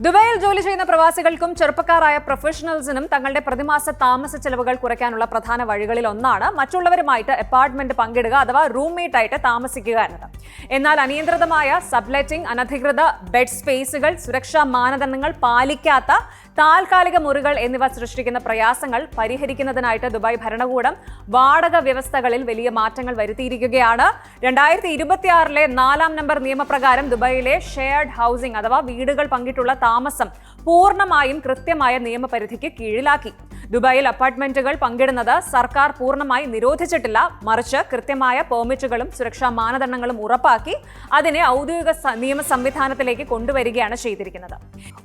ദുബായിൽ ജോലി ചെയ്യുന്ന പ്രവാസികൾക്കും ചെറുപ്പക്കാരായ പ്രൊഫഷണൽസിനും തങ്ങളുടെ പ്രതിമാസ താമസ ചെലവുകൾ കുറയ്ക്കാനുള്ള പ്രധാന വഴികളിൽ ഒന്നാണ് മറ്റുള്ളവരുമായിട്ട് അപ്പാർട്ട്മെന്റ് പങ്കിടുക അഥവാ റൂംമേറ്റ് ആയിട്ട് താമസിക്കുക എന്നത്. എന്നാൽ അനിയന്ത്രിതമായ സബ്ലെറ്റിംഗ്, അനധികൃത ബെഡ് സ്പേസുകൾ, സുരക്ഷാ മാനദണ്ഡങ്ങൾ പാലിക്കാത്ത താൽക്കാലിക മുറികൾ എന്നിവ സൃഷ്ടിക്കുന്ന പ്രയാസങ്ങൾ പരിഹരിക്കുന്നതിനായിട്ട് ദുബായ് ഭരണകൂടം വാടക വ്യവസ്ഥകളിൽ വലിയ മാറ്റങ്ങൾ വരുത്തിയിരിക്കുകയാണ്. 2026 4 നമ്പർ നിയമപ്രകാരം ദുബായിലെ ഷെയർഡ് ഹൗസിംഗ് അഥവാ വീടുകൾ പങ്കിട്ടുള്ള താമസം പൂർണ്ണമായും കൃത്യമായ നിയമപരിധിക്ക് കീഴിലാക്കി. ദുബായിൽ അപ്പാർട്ട്മെന്റുകൾ പങ്കിടുന്നത് സർക്കാർ പൂർണ്ണമായി നിരോധിച്ചിട്ടില്ല, മറിച്ച് കൃത്യമായ പെർമിറ്റുകളും സുരക്ഷാ മാനദണ്ഡങ്ങളും ഉറപ്പാക്കി അതിനെ ഔദ്യോഗിക നിയമ സംവിധാനത്തിലേക്ക് കൊണ്ടുവരികയാണ് ചെയ്തിരിക്കുന്നത്.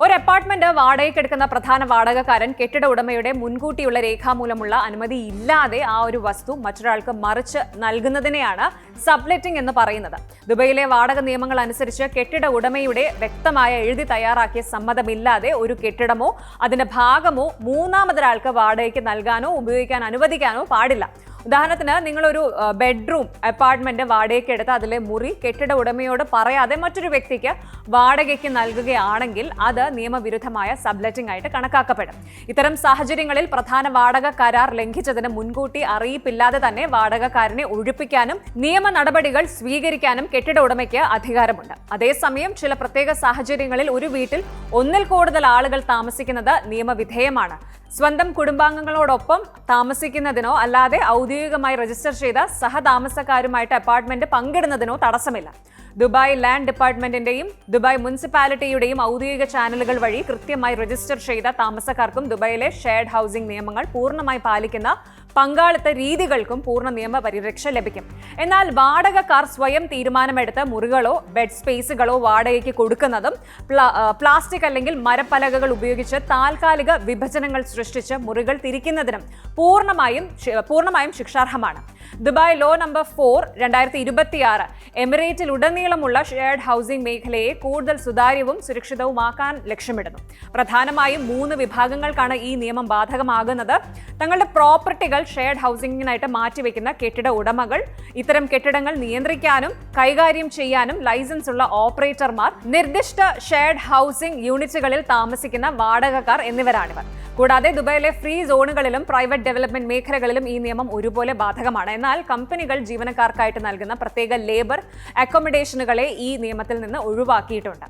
ഒരു അപ്പാർട്ട്മെന്റ് വാടകയ്ക്കെടുക്കുന്ന പ്രധാന വാടകക്കാരൻ കെട്ടിട ഉടമയുടെ മുൻകൂട്ടിയുള്ള രേഖാമൂലമുള്ള അനുമതി ഇല്ലാതെ ആ ഒരു വസ്തു മറ്റൊരാൾക്ക് മറിച്ച് നൽകുന്നതിനെയാണ് സബ്ലെറ്റിംഗ് എന്ന് പറയുന്നത്. ദുബായിലെ വാടക നിയമങ്ങൾ അനുസരിച്ച് കെട്ടിട ഉടമയുടെ വ്യക്തമായ എഴുതി തയ്യാറാക്കിയ സമ്മതമില്ലാതെ ഒരു കെട്ടിടമോ അതിന്റെ ഭാഗമോ മൂന്നാമതൊരാൾക്ക് വാടകയ്ക്ക് നൽകാനോ ഉപയോഗിക്കാൻ അനുവദിക്കാനോ പാടില്ല. ഉദാഹരണത്തിന്, നിങ്ങളൊരു ബെഡ്റൂം അപ്പാർട്ട്മെന്റ് വാടകയ്ക്ക് എടുത്ത് അതിലെ മുറി കെട്ടിട ഉടമയോട് പറയാതെ മറ്റൊരു വ്യക്തിക്ക് വാടകയ്ക്ക് നൽകുകയാണെങ്കിൽ അത് നിയമവിരുദ്ധമായ സബ്ലെറ്റിംഗ് ആയിട്ട് കണക്കാക്കപ്പെടും. ഇത്തരം സാഹചര്യങ്ങളിൽ പ്രധാന വാടക കരാർ ലംഘിച്ചതിന് മുൻകൂട്ടി അറിയിപ്പില്ലാതെ തന്നെ വാടകക്കാരനെ ഒഴിപ്പിക്കാനും നിയമ നടപടികൾ സ്വീകരിക്കാനും കെട്ടിട ഉടമയ്ക്ക് അധികാരമുണ്ട്. അതേസമയം ചില പ്രത്യേക സാഹചര്യങ്ങളിൽ ഒരു വീട്ടിൽ ഒന്നിൽ കൂടുതൽ ആളുകൾ താമസിക്കുന്നത് നിയമവിധേയമാണ്. സ്വന്തം കുടുംബാംഗങ്ങളോടൊപ്പം താമസിക്കുന്നതിനോ അല്ലാതെ ഔദ്യോഗികമായി രജിസ്റ്റർ ചെയ്ത സഹതാമസക്കാരുമായിട്ട് അപ്പാർട്ട്മെന്റ് പങ്കിടുന്നതിനോ തടസ്സമില്ല. ദുബായ് ലാൻഡ് ഡിപ്പാർട്ട്മെന്റിന്റെയും ദുബായ് മുനിസിപ്പാലിറ്റിയുടെയും ഔദ്യോഗിക ചാനലുകൾ വഴി കൃത്യമായി രജിസ്റ്റർ ചെയ്ത താമസക്കാർക്കും ദുബായിലെ ഷെയർഡ് ഹൗസിംഗ് നിയമങ്ങൾ പൂർണ്ണമായി പാലിക്കുന്ന പങ്കാളിത്ത രീതികൾക്കും പൂർണ്ണ നിയമ പരിരക്ഷ ലഭിക്കും. എന്നാൽ വാടകക്കാർ സ്വയം തീരുമാനമെടുത്ത് മുറികളോ ബെഡ് സ്പേസുകളോ വാടകയ്ക്ക് കൊടുക്കുന്നതും പ്ലാസ്റ്റിക് അല്ലെങ്കിൽ മരപ്പലകകൾ ഉപയോഗിച്ച് താൽക്കാലിക വിഭജനങ്ങൾ സൃഷ്ടിച്ച് മുറികൾ തിരിക്കുന്നതിനും പൂർണ്ണമായും ശിക്ഷാർഹമാണ്. ദുബായ് ലോ നമ്പർ 4 2026 എമിറേറ്റിൽ ഉടനീളമുള്ള ഷെയർഡ് ഹൗസിംഗ് മേഖലയെ കൂടുതൽ സുതാര്യവും സുരക്ഷിതവുമാക്കാൻ ലക്ഷ്യമിടുന്നു. പ്രധാനമായും 3 വിഭാഗങ്ങൾക്കാണ് ഈ നിയമം ബാധകമാകുന്നത്. തങ്ങളുടെ പ്രോപ്പർട്ടികൾ ഷെയർഡ് ഹൗസിംഗിനായിട്ട് മാറ്റിവെക്കുന്ന കെട്ടിട ഉടമകൾ, ഇത്തരം കെട്ടിടങ്ങൾ നിയന്ത്രിക്കാനും കൈകാര്യം ചെയ്യാനും ലൈസൻസ് ഉള്ള ഓപ്പറേറ്റർമാർ, നിർദ്ദിഷ്ട ഷെയർഡ് ഹൗസിംഗ് യൂണിറ്റുകളിൽ താമസിക്കുന്ന വാടകക്കാർ എന്നിവരാണിവർ. കൂടാതെ ദുബായിലെ ഫ്രീ സോണുകളിലും പ്രൈവറ്റ് ഡെവലപ്മെന്റ് മേഖലകളിലും ഈ നിയമം ഒരുപോലെ ബാധകമാണ്. എന്നാൽ കമ്പനികൾ ജീവനക്കാർക്കായിട്ട് നൽകുന്ന പ്രത്യേക ലേബർ അക്കോമഡേഷനുകളെ ഈ നിയമത്തിൽ നിന്ന് ഒഴിവാക്കിയിട്ടുണ്ട്.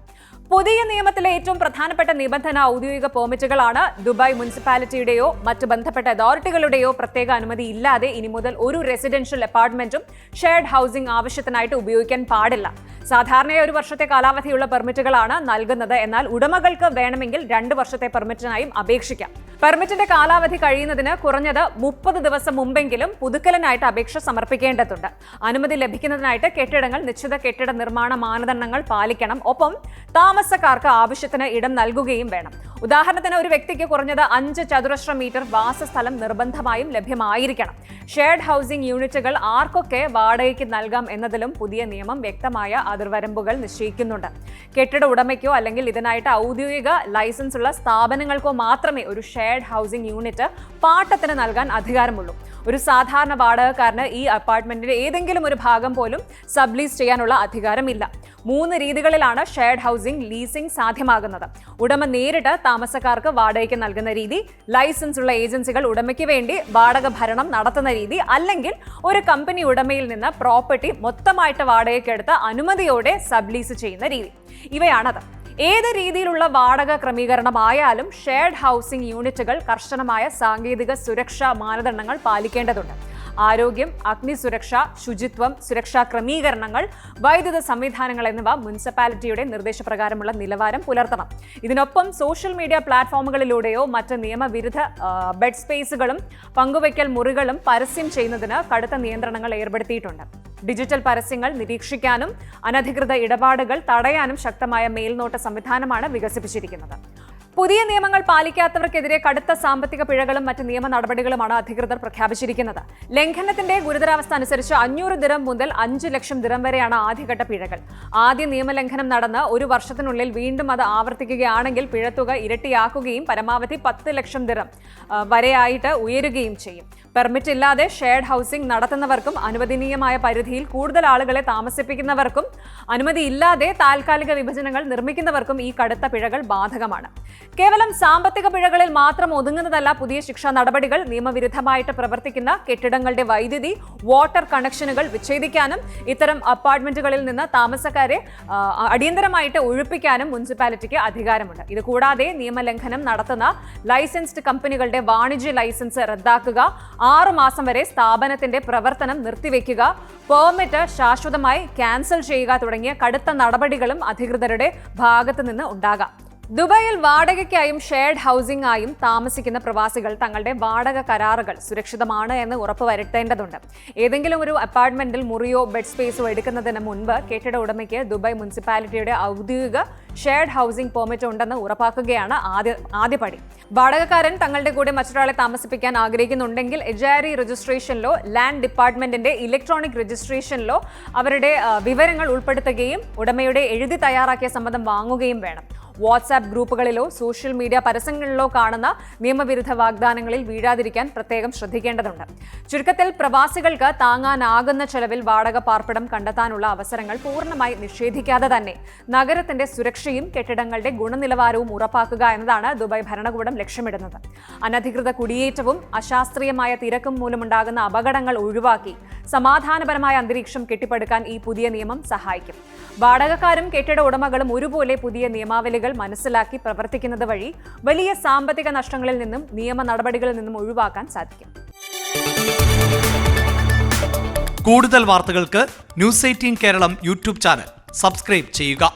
പുതിയ നിയമത്തിലെ ഏറ്റവും പ്രധാനപ്പെട്ട നിബന്ധന ഔദ്യോഗിക പെർമിറ്റുകളാണ്. ദുബായ് മുനിസിപ്പാലിറ്റിയുടെയോ മറ്റ് ബന്ധപ്പെട്ട അതോറിറ്റികളുടെയോ പ്രത്യേക അനുമതി ഇല്ലാതെ ഇനി മുതൽ ഒരു റെസിഡൻഷ്യൽ അപ്പാർട്ട്മെന്റും ഷെയർഡ് ഹൗസിംഗ് ആവശ്യത്തിനായിട്ട് ഉപയോഗിക്കാൻ പാടില്ല. സാധാരണയായി 1 വർഷത്തെ കാലാവധിയുള്ള പെർമിറ്റുകളാണ് നൽകുന്നത്. എന്നാൽ ഉടമകൾക്ക് വേണമെങ്കിൽ 2 വർഷത്തെ പെർമിറ്റിനായും അപേക്ഷിക്കാം. പെർമിറ്റിന്റെ കാലാവധി കഴിയുന്നതിന് കുറഞ്ഞത് 30 ദിവസം മുമ്പെങ്കിലും പുതുക്കലിനായിട്ട് അപേക്ഷ സമർപ്പിക്കേണ്ടതുണ്ട്. അനുമതി ലഭിക്കുന്നതിനായിട്ട് കെട്ടിടങ്ങൾ നിശ്ചിത കെട്ടിട നിർമ്മാണ മാനദണ്ഡങ്ങൾ പാലിക്കണം. ഒപ്പം താമസക്കാർക്ക് ആവശ്യത്തിന് ഇടം നൽകുകയും വേണം. ഉദാഹരണത്തിന്, ഒരു വ്യക്തിക്ക് കുറഞ്ഞത് 5 ചതുരശ്ര മീറ്റർ വാസസ്ഥലം നിർബന്ധമായും ലഭ്യമായിരിക്കണം. ഷെയർഡ് ഹൗസിംഗ് യൂണിറ്റുകൾ ആർക്കൊക്കെ വാടകയ്ക്ക് നൽകാം എന്നതിലും പുതിയ നിയമം വ്യക്തമായ അതിർവരമ്പുകൾ നിശ്ചയിക്കുന്നുണ്ട്. കെട്ടിട ഉടമയ്ക്കോ അല്ലെങ്കിൽ ഇതിനായിട്ട് ഔദ്യോഗിക ലൈസൻസ് ഉള്ള സ്ഥാപനങ്ങൾക്കോ മാത്രമേ ഒരു ഷെയർഡ് ഹൗസിംഗ് യൂണിറ്റ് പാട്ടത്തിന് നൽകാൻ അധികാരമുള്ളൂ. ഒരു സാധാരണ വാടകക്കാരന് ഈ അപ്പാർട്ട്മെന്റിന്റെ ഏതെങ്കിലും ഒരു ഭാഗം പോലും സബ്ലീസ് ചെയ്യാനുള്ള അധികാരമില്ല. 3 രീതികളിലാണ് ഷെയർഡ് ഹൗസിംഗ് ലീസിംഗ് സാധ്യമാകുന്നത്. ഉടമ നേരിട്ട് താമസക്കാർക്ക് വാടകയ്ക്ക് നൽകുന്ന രീതി, ലൈസൻസ് ഉള്ള ഏജൻസികൾ ഉടമയ്ക്ക് വേണ്ടി വാടക ഭരണം നടത്തുന്ന രീതി, അല്ലെങ്കിൽ ഒരു കമ്പനി ഉടമയിൽ നിന്ന് പ്രോപ്പർട്ടി മൊത്തമായിട്ട് വാടകയ്ക്കെടുത്ത് അനുമതിയോടെ സബ്ലീസ് ചെയ്യുന്ന രീതി. ഇവയാണത്. ഏത് രീതിയിലുള്ള വാടക ക്രമീകരണമായാലും ഷെയർഡ് ഹൗസിംഗ് യൂണിറ്റുകൾ കർശനമായ സാങ്കേതിക സുരക്ഷാ മാനദണ്ഡങ്ങൾ പാലിക്കേണ്ടതുണ്ട്. ആരോഗ്യം, അഗ്നിസുരക്ഷ, ശുചിത്വം, സുരക്ഷാ ക്രമീകരണങ്ങൾ, വൈദ്യുത സംവിധാനങ്ങൾ എന്നിവ മുനിസിപ്പാലിറ്റിയുടെ നിർദ്ദേശപ്രകാരമുള്ള നിലവാരം പുലർത്തണം. ഇതിനൊപ്പം സോഷ്യൽ മീഡിയ പ്ലാറ്റ്ഫോമുകളിലൂടെയോ മറ്റ് നിയമവിരുദ്ധ ബെഡ് സ്പേസുകളും പങ്കുവയ്ക്കൽ മുറികളും പരസ്യം ചെയ്യുന്നതിന് കടുത്ത നിയന്ത്രണങ്ങൾ ഏർപ്പെടുത്തിയിട്ടുണ്ട്. ഡിജിറ്റൽ പരസ്യങ്ങൾ നിരീക്ഷിക്കാനും അനധികൃത ഇടപാടുകൾ തടയാനും ശക്തമായ മേൽനോട്ട സംവിധാനമാണ് വികസിപ്പിച്ചിരിക്കുന്നത്. പുതിയ നിയമങ്ങൾ പാലിക്കാത്തവർക്കെതിരെ കടുത്ത സാമ്പത്തിക പിഴകളും മറ്റ് നിയമ നടപടികളുമാണ് അധികൃതർ പ്രഖ്യാപിച്ചിരിക്കുന്നത്. ലംഘനത്തിന്റെ ഗുരുതരാവസ്ഥ അനുസരിച്ച് 500 ദിർഹം മുതൽ 5 ലക്ഷം ദിർഹം വരെയാണ് ആദ്യഘട്ട പിഴകൾ. ആദ്യ നിയമലംഘനം നടന്ന് 1 വർഷത്തിനുള്ളിൽ വീണ്ടും അത് ആവർത്തിക്കുകയാണെങ്കിൽ പിഴത്തുക ഇരട്ടിയാക്കുകയും പരമാവധി 10 ലക്ഷം ദിർഹം വരെയായിട്ട് ഉയരുകയും ചെയ്യും. പെർമിറ്റ് ഇല്ലാതെ ഷെയർഡ് ഹൗസിംഗ് നടത്തുന്നവർക്കും അനുവദനീയമായ പരിധിയിൽ കൂടുതൽ ആളുകളെ താമസിപ്പിക്കുന്നവർക്കും അനുമതിയില്ലാതെ താൽക്കാലിക വിഭജനങ്ങൾ നിർമ്മിക്കുന്നവർക്കും ഈ കടുത്ത പിഴകൾ ബാധകമാണ്. കേവലം സാമ്പത്തിക പിഴകളിൽ മാത്രം ഒതുങ്ങുന്നതല്ല പുതിയ ശിക്ഷാ നടപടികൾ. നിയമവിരുദ്ധമായിട്ട് പ്രവർത്തിക്കുന്ന കെട്ടിടങ്ങളുടെ വൈദ്യുതി, വാട്ടർ കണക്ഷനുകൾ വിച്ഛേദിക്കാനും ഇത്തരം അപ്പാർട്ട്മെന്റുകളിൽ നിന്ന് താമസക്കാരെ അടിയന്തരമായിട്ട് ഒഴിപ്പിക്കാനും മുനിസിപ്പാലിറ്റിക്ക് അധികാരമുണ്ട്. ഇതുകൂടാതെ നിയമലംഘനം നടത്തുന്ന ലൈസൻസ്ഡ് കമ്പനികളുടെ വാണിജ്യ ലൈസൻസ് റദ്ദാക്കുക, 6 മാസം വരെ സ്ഥാപനത്തിന്റെ പ്രവർത്തനം നിർത്തിവെക്കുക, പെർമിറ്റ് ശാശ്വതമായി ക്യാൻസൽ ചെയ്യുക തുടങ്ങിയ കടുത്ത നടപടികളും അധികൃതരുടെ ഭാഗത്തു നിന്ന് ഉണ്ടാകാം. ദുബായിൽ വാടകയ്ക്കായും ഷെയർഡ് ഹൗസിംഗ് ആയും താമസിക്കുന്ന പ്രവാസികൾ തങ്ങളുടെ വാടക കരാറുകൾ സുരക്ഷിതമാണ് എന്ന് ഉറപ്പുവരുത്തേണ്ടതുണ്ട്. ഏതെങ്കിലും ഒരു അപ്പാർട്ട്മെന്റിൽ മുറിയോ ബെഡ് സ്പേസോ എടുക്കുന്നതിന് മുൻപ് കെട്ടിട ഉടമയ്ക്ക് ദുബായ് മുനിസിപ്പാലിറ്റിയുടെ ഔദ്യോഗിക ഷെയർഡ് ഹൗസിംഗ് പെർമിറ്റ് ഉണ്ടെന്ന് ഉറപ്പാക്കുകയാണ് ആദ്യപടി. വാടകക്കാരൻ തങ്ങളുടെ കൂടെ മറ്റൊരാളെ താമസിപ്പിക്കാൻ ആഗ്രഹിക്കുന്നുണ്ടെങ്കിൽ എജാരി രജിസ്ട്രേഷനിലോ ലാൻഡ് ഡിപ്പാർട്ട്മെന്റിന്റെ ഇലക്ട്രോണിക് രജിസ്ട്രേഷനിലോ അവരുടെ വിവരങ്ങൾ ഉൾപ്പെടുത്തുകയും ഉടമയുടെ എഴുതി തയ്യാറാക്കിയ സമ്മതം വാങ്ങുകയും വേണം. വാട്സാപ്പ് ഗ്രൂപ്പുകളിലോ സോഷ്യൽ മീഡിയ പരസ്യങ്ങളിലോ കാണുന്ന നിയമവിരുദ്ധ വാഗ്ദാനങ്ങളിൽ വീഴാതിരിക്കാൻ പ്രത്യേകം ശ്രദ്ധിക്കേണ്ടതുണ്ട്. ചുരുക്കത്തിൽ പ്രവാസികൾക്ക് താങ്ങാനാകുന്ന ചെലവിൽ വാടക പാർപ്പിടം കണ്ടെത്താനുള്ള അവസരങ്ങൾ പൂർണ്ണമായി നിഷേധിക്കാതെ തന്നെ നഗരത്തിന്റെ സുരക്ഷയും കെട്ടിടങ്ങളുടെ ഗുണനിലവാരവും ഉറപ്പാക്കുക എന്നതാണ് ദുബായ് ഭരണകൂടം ലക്ഷ്യമിടുന്നത്. അനധികൃത കുടിയേറ്റവും അശാസ്ത്രീയമായ തിരക്കും മൂലമുണ്ടാകുന്ന അപകടങ്ങൾ ഒഴിവാക്കി സമാധാനപരമായ അന്തരീക്ഷം കെട്ടിപ്പടുക്കാൻ ഈ പുതിയ നിയമം സഹായിക്കും. വാടകക്കാരും കെട്ടിട ഉടമകളും ഒരുപോലെ പുതിയ നിയമാവലികൾ മനസ്സിലാക്കി പ്രവർത്തിക്കുന്നത് വഴി വലിയ സാമ്പത്തിക നഷ്ടങ്ങളിൽ നിന്നും നിയമ നടപടികളിൽ നിന്നും ഒഴിവാക്കാൻ സാധിക്കും. കൂടുതൽ വാർത്തകൾക്ക് news 18 Keralam YouTube channel subscribe ചെയ്യുക.